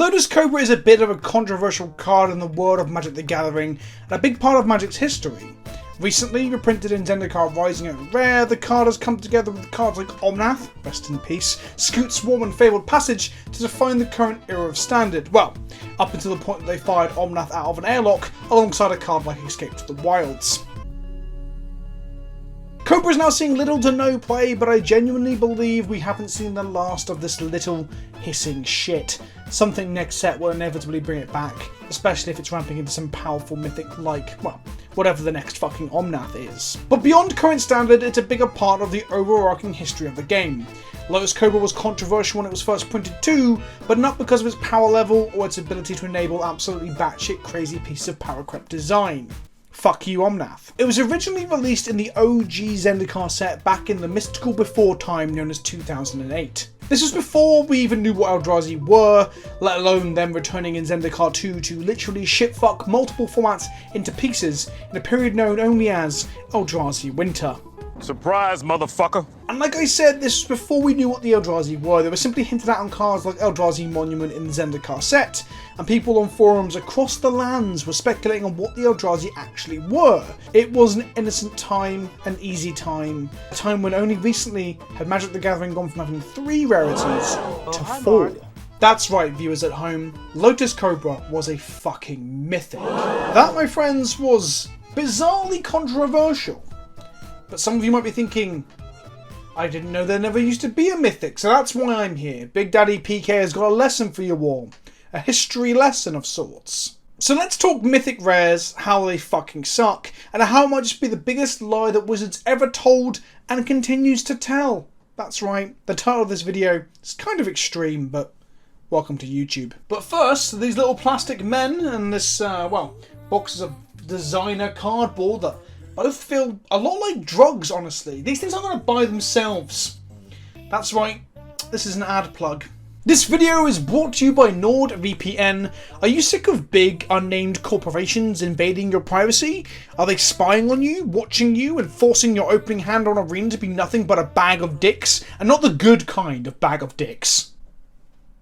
Lotus Cobra is a bit of a controversial card in the world of Magic the Gathering, and a big part of Magic's history. Recently reprinted in Zendikar Rising at Rare, the card has come together with cards like Omnath, rest in peace, Scoot Swarm and Fabled Passage to define the current era of Standard. Well, up until the point that they fired Omnath out of an airlock alongside a card like Escape to the Wilds. Cobra is now seeing little to no play, but I genuinely believe we haven't seen the last of this little hissing shit. Something next set will inevitably bring it back, especially if it's ramping into some powerful mythic like, well, whatever the next fucking Omnath is. But beyond current Standard, it's a bigger part of the overarching history of the game. Lotus Cobra was controversial when it was first printed too, but not because of its power level or its ability to enable absolutely batshit crazy pieces of power creep design. Fuck you, Omnath. It was originally released in the OG Zendikar set back in the mystical before time known as 2008. This was before we even knew what Eldrazi were, let alone them returning in Zendikar 2 to literally shitfuck multiple formats into pieces in a period known only as Eldrazi Winter. Surprise, motherfucker! And like I said, this was before we knew what the Eldrazi were. They were simply hinted at on cards like Eldrazi Monument in the Zendikar set, and people on forums across the lands were speculating on what the Eldrazi actually were. It was an innocent time, an easy time, a time when only recently had Magic the Gathering gone from having 3 rarities to 4. That's right, viewers at home, Lotus Cobra was a fucking mythic. That, my friends, was bizarrely controversial. But some of you might be thinking, I didn't know there never used to be a mythic, so that's why I'm here. Big Daddy PK has got a lesson for you all. A history lesson of sorts. So let's talk mythic rares, how they fucking suck, and how it might just be the biggest lie that Wizards ever told and continues to tell. That's right, the title of this video is kind of extreme, but welcome to YouTube. But first, these little plastic men and this, well, boxes of designer cardboard that both feel a lot like drugs, honestly. These things aren't going to buy themselves. That's right, this is an ad plug. This video is brought to you by NordVPN. Are you sick of big, unnamed corporations invading your privacy? Are they spying on you, watching you, and forcing your opening hand on Arena to be nothing but a bag of dicks? And not the good kind of bag of dicks.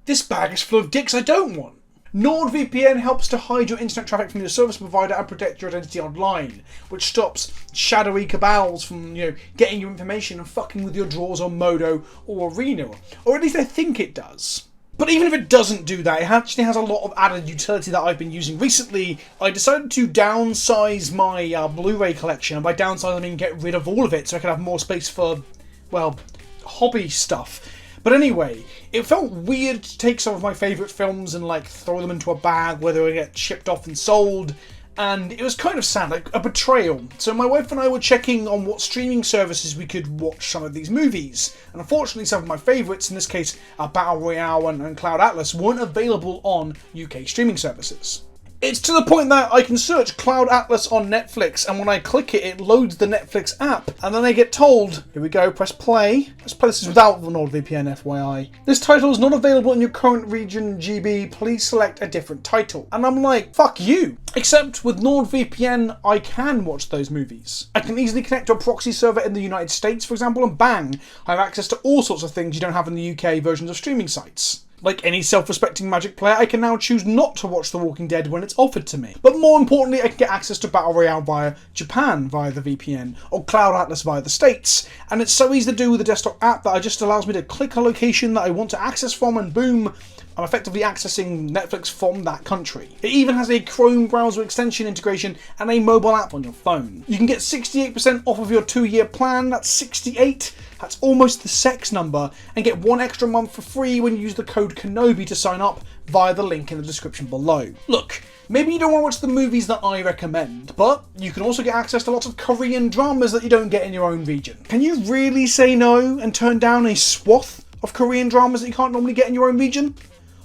This bag is full of dicks I don't want. NordVPN helps to hide your internet traffic from your service provider and protect your identity online, which stops shadowy cabals from, getting your information and fucking with your drawers on Modo or Arena, or at least I think it does. But even if it doesn't do that, it actually has a lot of added utility that I've been using recently. I decided to downsize my Blu-ray collection, and by downsize I mean get rid of all of it so I can have more space for, well, hobby stuff. But anyway, it felt weird to take some of my favourite films and throw them into a bag where they would get shipped off and sold, and it was kind of sad, like a betrayal. So my wife and I were checking on what streaming services we could watch some of these movies, and unfortunately some of my favourites, in this case Battle Royale and Cloud Atlas, weren't available on UK streaming services. It's to the point that I can search Cloud Atlas on Netflix, and when I click it, it loads the Netflix app, and then I get told, here we go, press play. Let's play this without the NordVPN, FYI. This title is not available in your current region, GB, please select a different title. And I'm like, fuck you. Except with NordVPN, I can watch those movies. I can easily connect to a proxy server in the United States, for example, and bang, I have access to all sorts of things you don't have in the UK versions of streaming sites. Like any self-respecting Magic player, I can now choose not to watch The Walking Dead when it's offered to me. But more importantly, I can get access to Battle Royale via Japan via the VPN, or Cloud Atlas via the States. And it's so easy to do with the desktop app that it just allows me to click a location that I want to access from, and boom, I'm effectively accessing Netflix from that country. It even has a Chrome browser extension integration and a mobile app on your phone. You can get 68% off of your 2-year plan, that's 68. That's almost the sex number, and get 1 extra month for free when you use the code KENOBI to sign up via the link in the description below. Look, maybe you don't want to watch the movies that I recommend, but you can also get access to lots of Korean dramas that you don't get in your own region. Can you really say no and turn down a swath of Korean dramas that you can't normally get in your own region?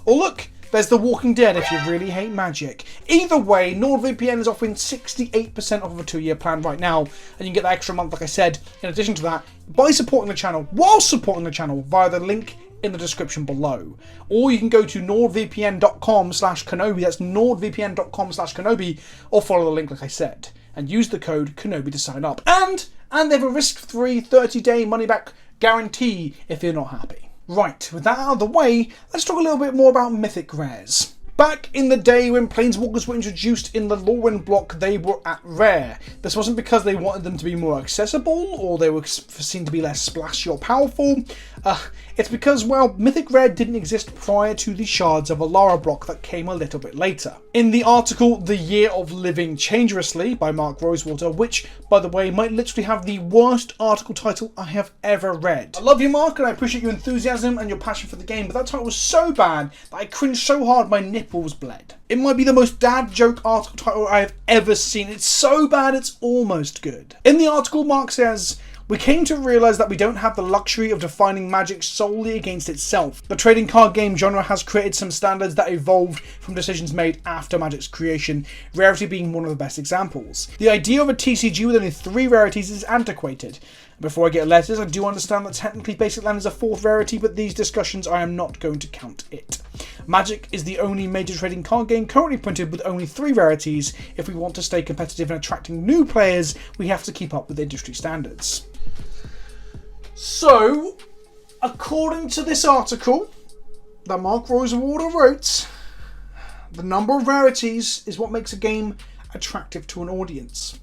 Or look, there's The Walking Dead if you really hate magic. Either way, NordVPN is offering 68% off of a 2-year plan right now, and you can get that extra month, like I said. In addition to that, by supporting the channel, while supporting the channel, via the link in the description below. Or you can go to nordvpn.com/Kenobi, that's nordvpn.com/Kenobi, or follow the link like I said, and use the code KENOBI to sign up. And they have a risk-free 30-day money-back guarantee if you're not happy. Right, with that out of the way, let's talk a little bit more about Mythic Rares. Back in the day when Planeswalkers were introduced in the Lorwyn block, they were at rare. This wasn't because they wanted them to be more accessible, or they were seen to be less splashy or powerful. It's because, well, Mythic Rare didn't exist prior to the Shards of Alara block that came a little bit later. In the article The Year of Living Changerously by Mark Rosewater, which, by the way, might literally have the worst article title I have ever read. I love you, Mark, and I appreciate your enthusiasm and your passion for the game, but that title was so bad that I cringed so hard my nipples bled. It might be the most dad joke article title I have ever seen. It's so bad it's almost good. In the article, Mark says, "We came to realise that we don't have the luxury of defining Magic solely against itself. The trading card game genre has created some standards that evolved from decisions made after Magic's creation, Rarity being one of the best examples. The idea of a TCG with only 3 rarities is antiquated. Before I get letters, I do understand that technically Basic Land is a 4th rarity, but these discussions I am not going to count it. Magic is the only major trading card game currently printed with only 3 rarities. If we want to stay competitive and attracting new players, we have to keep up with industry standards." So, according to this article that Mark Rosewater wrote, the number of rarities is what makes a game attractive to an audience.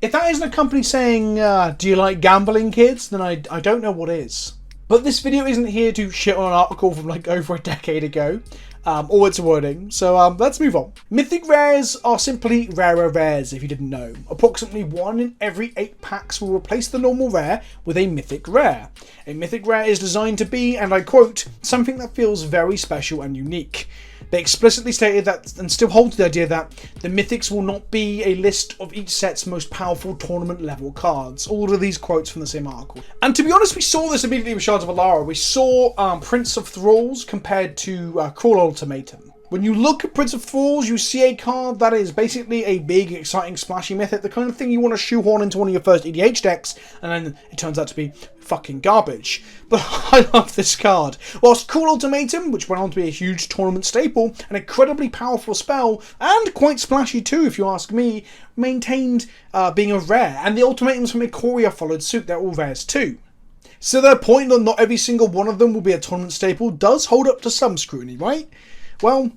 If that isn't a company saying, do you like gambling, kids? Then I don't know what is. But this video isn't here to shit on an article from like over a decade ago, or its wording, so let's move on. Mythic Rares are simply rarer rares, if you didn't know. Approximately 1 in every 8 packs will replace the normal rare with a Mythic Rare. A Mythic Rare is designed to be, and I quote, "something that feels very special and unique." They explicitly stated that, and still hold to the idea that, the Mythics will not be a list of each set's most powerful tournament level cards. All of these quotes from the same article. And to be honest, we saw this immediately with Shards of Alara. We saw Prince of Thralls compared to Cruel Ultimatum. When you look at Prince of Thralls, you see a card that is basically a big, exciting, splashy mythic, the kind of thing you want to shoehorn into one of your first EDH decks, and then it turns out to be fucking garbage. But I love this card. Whilst Cruel Ultimatum, which went on to be a huge tournament staple, an incredibly powerful spell, and quite splashy too, if you ask me, maintained being a rare, and the ultimatums from Ikoria followed suit, they're all rares too. So their point that not every single one of them will be a tournament staple does hold up to some scrutiny, right? Well,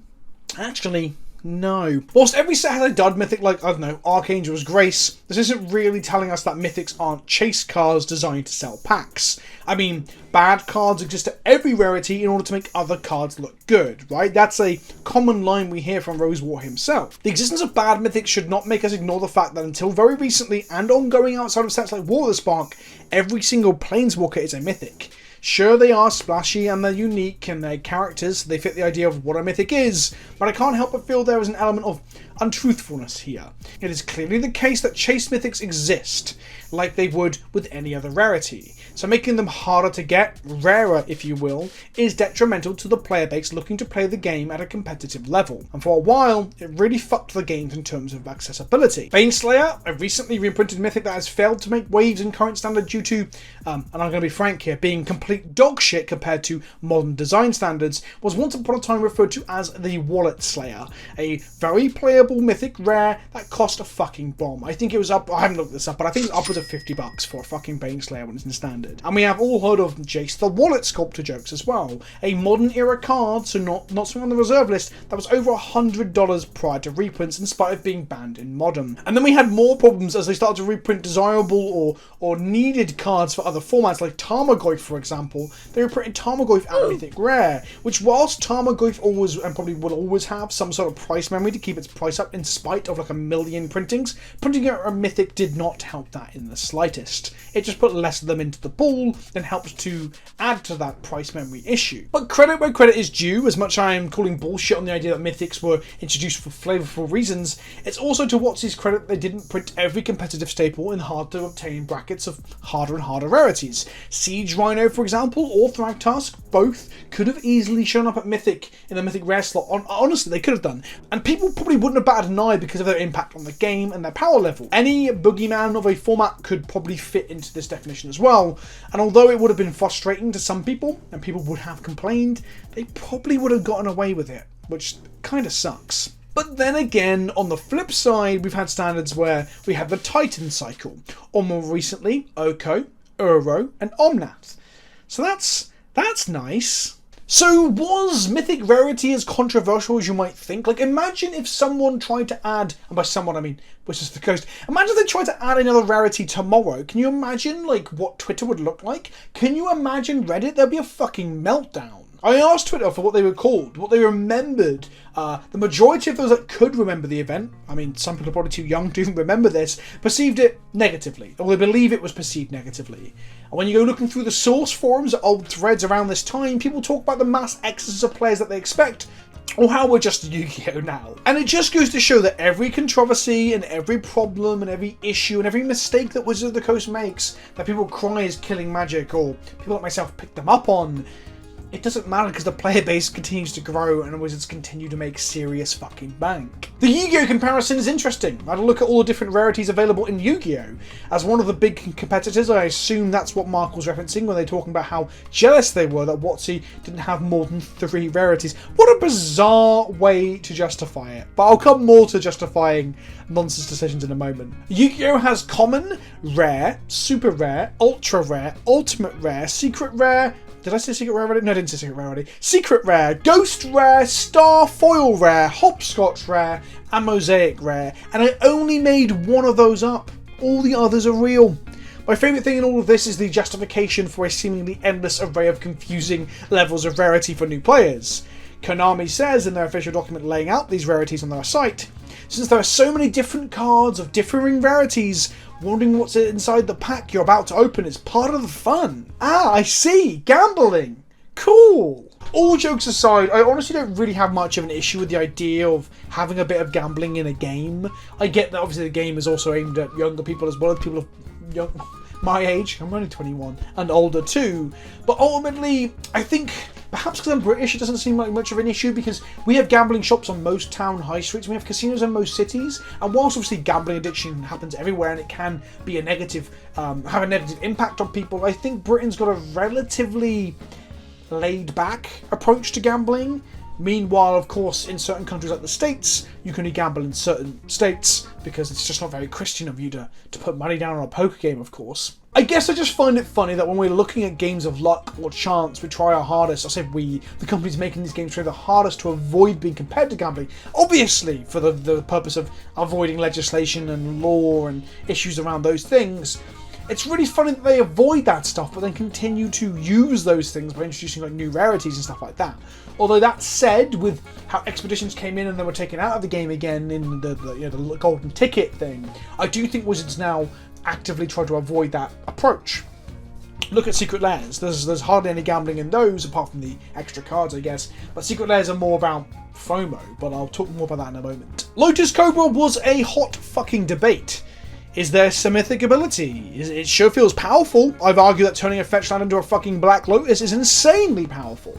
actually, no. Whilst every set has a dud mythic like, I don't know, Archangel's Grace, this isn't really telling us that mythics aren't chase cards designed to sell packs. I mean, bad cards exist at every rarity in order to make other cards look good, right? That's a common line we hear from Rosewater himself. The existence of bad mythics should not make us ignore the fact that until very recently, and ongoing outside of sets like War of the Spark, every single Planeswalker is a mythic. Sure, they are splashy and they're unique and they're characters, they fit the idea of what a mythic is, but I can't help but feel there is an element of untruthfulness here. It is clearly the case that chase mythics exist, like they would with any other rarity. So making them harder to get, rarer if you will, is detrimental to the player base looking to play the game at a competitive level. And for a while, it really fucked the games in terms of accessibility. Baneslayer, a recently reprinted mythic that has failed to make waves in current standard due to, and I'm going to be frank here, being complete dog shit compared to modern design standards, was once upon a time referred to as the Wallet Slayer, a very playable mythic rare that cost a fucking bomb. I think it was up, I haven't looked this up, but I think it's upwards of $50 for a fucking Baneslayer when it's in standard. And we have all heard of Jace the Wallet Sculptor jokes as well. A modern era card, so not something on the reserve list, that was over $100 prior to reprints in spite of being banned in modern. And then we had more problems as they started to reprint desirable or needed cards for other formats, like Tarmogoyf for example. They reprinted Tarmogoyf at Mythic Rare, which whilst Tarmogoyf always and probably will always have some sort of price memory to keep its price up in spite of like a million printings, printing it a Mythic did not help that in the slightest. It just put less of them into the pool and helps to add to that price memory issue. But credit where credit is due, as much I am calling bullshit on the idea that mythics were introduced for flavorful reasons, it's also to WotC's credit they didn't print every competitive staple in hard to obtain brackets of harder and harder rarities. Siege Rhino, for example, or Thragtusk, both could have easily shown up at Mythic in the Mythic Rare slot. Honestly, they could have done. And people probably wouldn't have batted an eye because of their impact on the game and their power level. Any boogeyman of a format could probably fit into this definition as well. And although it would have been frustrating to some people, and people would have complained, they probably would have gotten away with it, which kind of sucks. But then again, on the flip side, we've had standards where we had the Titan cycle, or more recently, Oko, Uro, and Omnath. So that's That's nice. So was Mythic Rarity as controversial as you might think? Like, imagine if someone tried to add, and by someone I mean Wizards of the Coast, imagine if they tried to add another rarity tomorrow. Can you imagine, like, what Twitter would look like? Can you imagine Reddit? There'd be a fucking meltdown. I asked Twitter for what they were called, what they remembered. The majority of those that could remember the event, I mean, some people are probably too young to even remember this, perceived it negatively, or they believe it was perceived negatively. And when you go looking through the source forums, old threads around this time, people talk about the mass exodus of players that they expect, or how we're just Yu-Gi-Oh! Now. And it just goes to show that every controversy and every problem and every issue and every mistake that Wizards of the Coast makes, that people cry is killing Magic, or people like myself pick them up on, it doesn't matter because the player base continues to grow and Wizards continue to make serious fucking bank. The Yu-Gi-Oh! Comparison is interesting. I had a look at all the different rarities available in Yu-Gi-Oh! As one of the big competitors, I assume that's what Mark was referencing when they're talking about how jealous they were that WotC didn't have more than 3 rarities. What a bizarre way to justify it. But I'll come more to justifying nonsense decisions in a moment. Yu-Gi-Oh! Has common, rare, super rare, ultra rare, ultimate rare, secret rare. Did I say secret rarity? No, I didn't say secret rarity. Secret rare, ghost rare, star foil rare, hopscotch rare, and mosaic rare. And I only made one of those up. All the others are real. My favourite thing in all of this is the justification for a seemingly endless array of confusing levels of rarity for new players. Konami says in their official document laying out these rarities on their site, since there are so many different cards of differing rarities, wondering what's inside the pack you're about to open is part of the fun. Ah, I see. Gambling. Cool. All jokes aside, I honestly don't really have much of an issue with the idea of having a bit of gambling in a game. I get that obviously the game is also aimed at younger people as well as people of my age. I'm only 21 and older too. But ultimately, I think perhaps because I'm British, it doesn't seem like much of an issue because we have gambling shops on most town high streets. We have casinos in most cities. And whilst obviously gambling addiction happens everywhere and it can be a negative, have a negative impact on people, I think Britain's got a relatively laid back approach to gambling. Meanwhile, of course, in certain countries like the States, you can only gamble in certain states because it's just not very Christian of you to put money down on a poker game, of course. I guess I just find it funny that when we're looking at games of luck or chance, we try our hardest. I said we, the companies making these games, try their hardest to avoid being compared to gambling. Obviously, for the purpose of avoiding legislation and law and issues around those things. It's really funny that they avoid that stuff, but then continue to use those things by introducing like new rarities and stuff like that. Although that said, with how expeditions came in and they were taken out of the game again in the golden ticket thing, I do think Wizards now actively try to avoid that approach. Look at Secret Lairs. There's hardly any gambling in those, apart from the extra cards, I guess. But Secret Lairs are more about FOMO, but I'll talk more about that in a moment. Lotus Cobra was a hot fucking debate. Is there some mythic ability? It sure feels powerful. I've argued that turning a fetch land into a fucking Black Lotus is insanely powerful.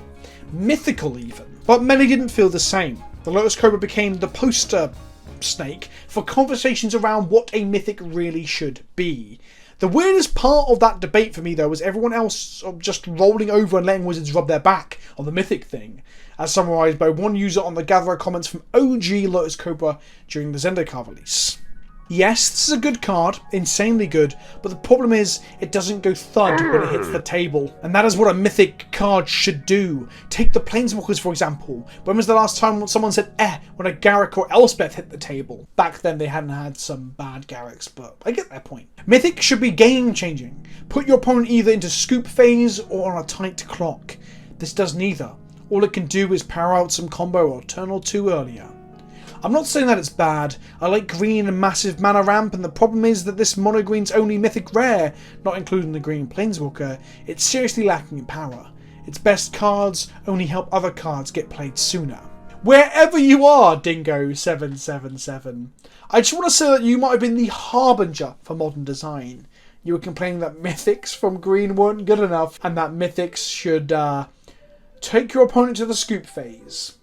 Mythical even. But many didn't feel the same. The Lotus Cobra became the poster snake for conversations around what a mythic really should be. The weirdest part of that debate for me though was everyone else just rolling over and letting Wizards rub their back on the mythic thing, as summarised by one user on the Gatherer comments from OG Lotus Cobra during the Zendikar release. Yes, this is a good card, insanely good, but the problem is it doesn't go thud when it hits the table. And that is what a mythic card should do. Take the Planeswalkers for example. When was the last time someone said when a Garruk or Elspeth hit the table? Back then they hadn't had some bad Garruks, but I get their point. Mythic should be game changing. Put your opponent either into scoop phase or on a tight clock. This does neither. All it can do is power out some combo or turn or two earlier. I'm not saying that it's bad. I like green and massive mana ramp, and the problem is that this mono green's only mythic rare, not including the green Planeswalker. It's seriously lacking in power. Its best cards only help other cards get played sooner. Wherever you are, Dingo777, I just want to say that you might have been the harbinger for modern design. You were complaining that mythics from green weren't good enough, and that mythics should take your opponent to the scoop phase.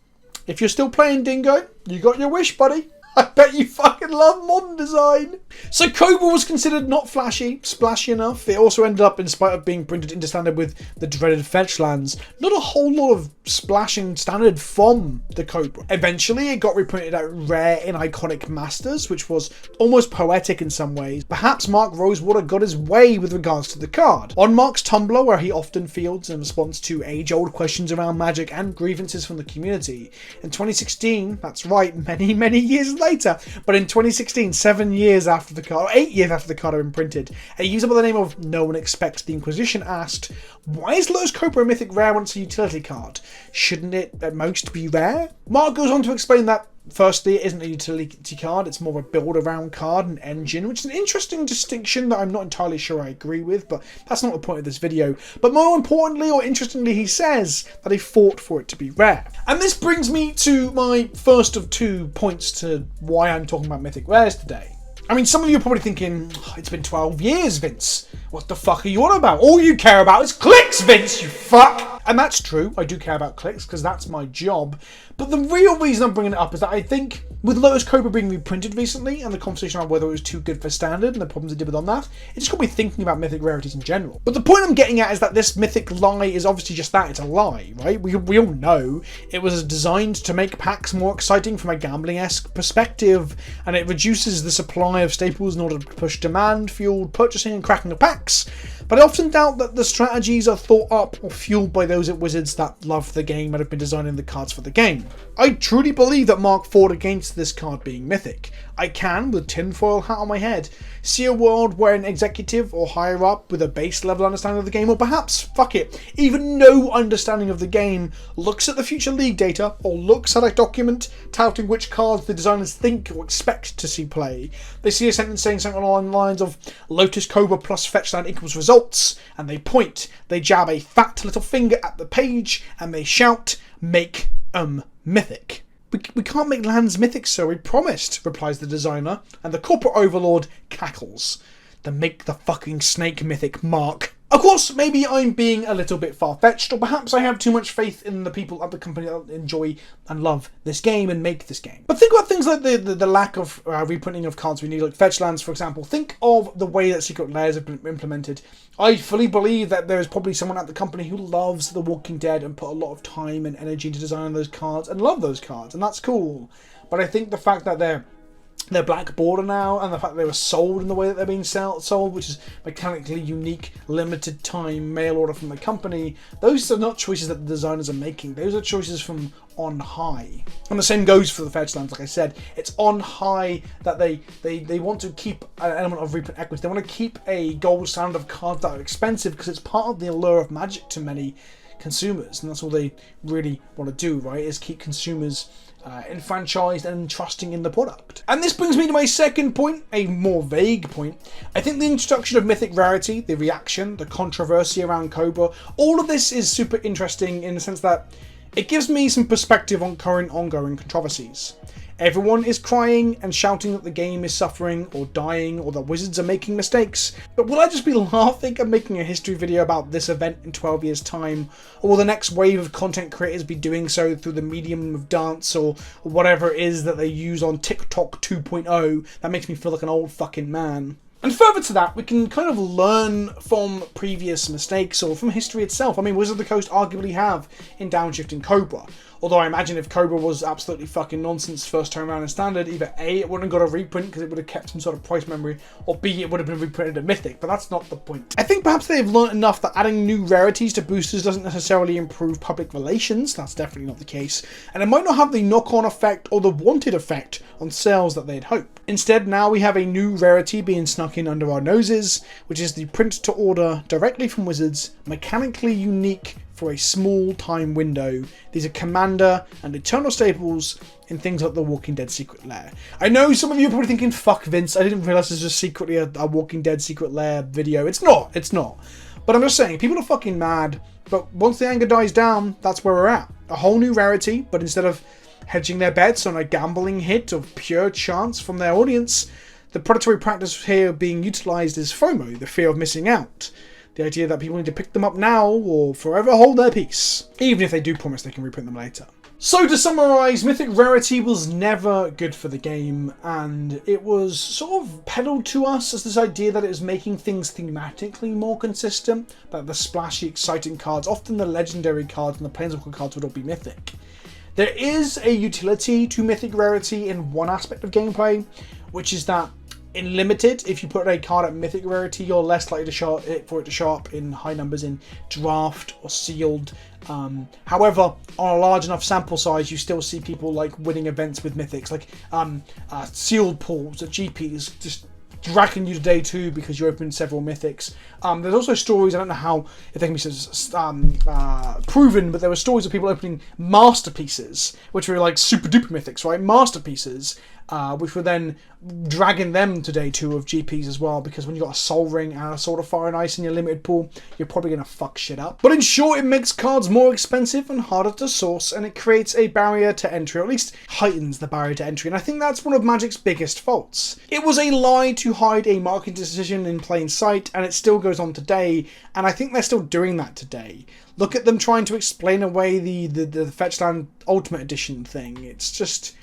If you're still playing, Dingo, you got your wish, buddy. I bet you fucking love modern design. So Cobra was considered not flashy, splashy enough. It also ended up, in spite of being printed into standard with the dreaded fetch lands, not a whole lot of splashing standard from the Cobra. Eventually it got reprinted at Rare in Iconic Masters, which was almost poetic in some ways. Perhaps Mark Rosewater got his way with regards to the card. On Mark's Tumblr, where he often fields in response to age-old questions around Magic and grievances from the community, in 2016, that's right, many years later, but in 2016, 7 years after the card, or 8 years after the card had been printed, a user by the name of No One Expects the Inquisition asked, why is Lotus Cobra a mythic rare when it's a utility card? Shouldn't it at most be rare? Mark goes on to explain that firstly, it isn't a utility card, it's more of a build-around card, an engine, which is an interesting distinction that I'm not entirely sure I agree with, but that's not the point of this video. But more importantly, or interestingly, he says that he fought for it to be rare. And this brings me to my first of 2 points to why I'm talking about mythic rares today. I mean, some of you are probably thinking, oh, it's been 12 years, Vince. What the fuck are you on about? All you care about is clicks, Vince, you fuck! And that's true, I do care about clicks, because that's my job. But the real reason I'm bringing it up is that I think with Lotus Cobra being reprinted recently, and the conversation on whether it was too good for standard and the problems it did with on that, it just got me thinking about mythic rarities in general. But the point I'm getting at is that this mythic lie is obviously just that, it's a lie, right? We all know it was designed to make packs more exciting from a gambling-esque perspective, and it reduces the supply of staples in order to push demand, fueled purchasing and cracking of packs. But I often doubt that the strategies are thought up or fueled by those at Wizards that love the game and have been designing the cards for the game. I truly believe that Mark fought against this card being mythic. I can, with tinfoil hat on my head, see a world where an executive or higher up with a base level understanding of the game, or perhaps, fuck it, even no understanding of the game, looks at the future league data or looks at a document touting which cards the designers think or expect to see play. They see a sentence saying something along the lines of Lotus Cobra plus fetch land equals results, and they point, they jab a fat little finger at the page, and they shout, make mythic. We can't make lands mythic, sir, we promised, replies the designer, and the corporate overlord cackles. Then make the fucking snake mythic, Mark. Of course, maybe I'm being a little bit far-fetched, or perhaps I have too much faith in the people at the company that enjoy and love this game and make this game. But think about things like the lack of reprinting of cards we need, like fetch lands, for example. Think of the way that secret layers have been implemented. I fully believe that there is probably someone at the company who loves The Walking Dead and put a lot of time and energy into designing those cards and love those cards, and that's cool. But I think the fact that they're black border now, and the fact that they were sold in the way that they're being sold, which is mechanically unique, limited time mail order from the company, those are not choices that the designers are making. Those are choices from on high. And the same goes for the fetch lands, like I said. It's on high that they want to keep an element of reprint equity. They want to keep a gold standard of cards that are expensive because it's part of the allure of Magic to many consumers, and that's all they really want to do, right, is keep consumers enfranchised and trusting in the product. And this brings me to my second point, a more vague point. I think the introduction of Mythic Rarity, the reaction, the controversy around Cobra, all of this is super interesting in the sense that it gives me some perspective on current ongoing controversies. Everyone is crying and shouting that the game is suffering or dying or that Wizards are making mistakes, but will I just be laughing and making a history video about this event in 12 years time, or will the next wave of content creators be doing so through the medium of dance or whatever it is that they use on TikTok 2.0 that makes me feel like an old fucking man? And further to that, we can kind of learn from previous mistakes or from history itself. I mean, Wizards of the Coast arguably have in downshifting Cobra. Although I imagine if Cobra was absolutely fucking nonsense first time around in Standard, either A, it wouldn't have got a reprint because it would have kept some sort of price memory, or B, it would have been reprinted at Mythic, but that's not the point. I think perhaps they've learnt enough that adding new rarities to boosters doesn't necessarily improve public relations. That's definitely not the case. And it might not have the knock-on effect or the wanted effect on sales that they'd hoped. Instead, now we have a new rarity being snuck in under our noses, which is the print to order directly from Wizards, mechanically unique for a small time window. These are Commander and Eternal staples in things like the Walking Dead Secret Lair. I know some of you are probably thinking, fuck Vince, I didn't realise this was secretly a Walking Dead Secret Lair video. It's not. But I'm just saying, people are fucking mad, but once the anger dies down, that's where we're at. A whole new rarity, but instead of hedging their bets on a gambling hit of pure chance from their audience, the predatory practice here being utilised is FOMO, the fear of missing out. The idea that people need to pick them up now or forever hold their peace, even if they do promise they can reprint them later. So to summarise, Mythic Rarity was never good for the game, and it was sort of peddled to us as this idea that it was making things thematically more consistent, that the splashy, exciting cards, often the legendary cards and the Planeswalker cards, would all be mythic. There is a utility to Mythic Rarity in one aspect of gameplay, which is that in Limited, if you put a card at Mythic Rarity, you're less likely to for it to show up in high numbers in Draft or Sealed. However, on a large enough sample size, you still see people like winning events with Mythics, like Sealed pools at GPs, just dragging you to day 2 because you opened several Mythics. There's also stories, I don't know how if they can be proven, but there were stories of people opening Masterpieces, which were like super duper Mythics, right? Masterpieces, which were then dragging them to day 2 of GPs as well, because when you got a Soul Ring and a Sword of Fire and Ice in your limited pool, you're probably going to fuck shit up. But in short, it makes cards more expensive and harder to source, and it creates a barrier to entry, or at least heightens the barrier to entry, and I think that's one of Magic's biggest faults. It was a lie to hide a marketing decision in plain sight, and it still goes on today, and I think they're still doing that today. Look at them trying to explain away the Fetchland Ultimate Edition thing. It's just...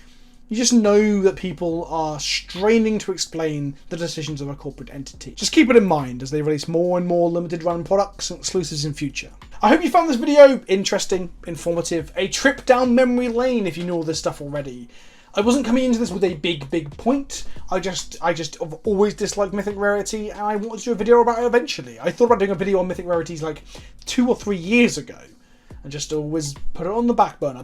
you just know that people are straining to explain the decisions of a corporate entity. Just keep it in mind as they release more and more limited run products and exclusives in future. I hope you found this video interesting, informative, a trip down memory lane if you know all this stuff already. I wasn't coming into this with a big point. I just have always disliked Mythic Rarity, and I wanted to do a video about it eventually. I thought about doing a video on Mythic Rarities like 2 or 3 years ago, and just always put it on the back burner,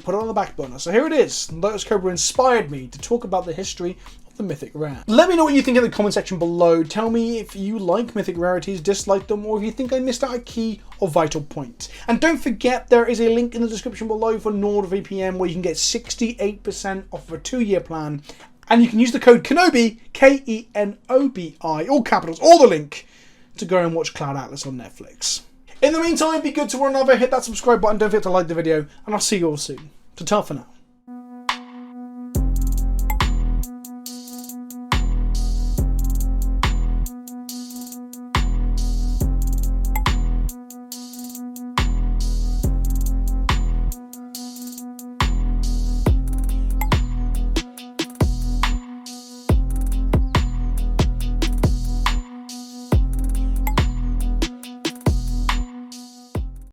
So here it is. Lotus Cobra inspired me to talk about the history of the Mythic Rare. Let me know what you think in the comment section below. Tell me if you like Mythic Rarities, dislike them, or if you think I missed out a key or vital point. And don't forget, there is a link in the description below for NordVPN where you can get 68% off of a 2-year plan, and you can use the code KENOBI, K-E-N-O-B-I, all capitals, all the link, to go and watch Cloud Atlas on Netflix. In the meantime, be good to one another, hit that subscribe button, don't forget to like the video, and I'll see you all soon. Ta-ta for now.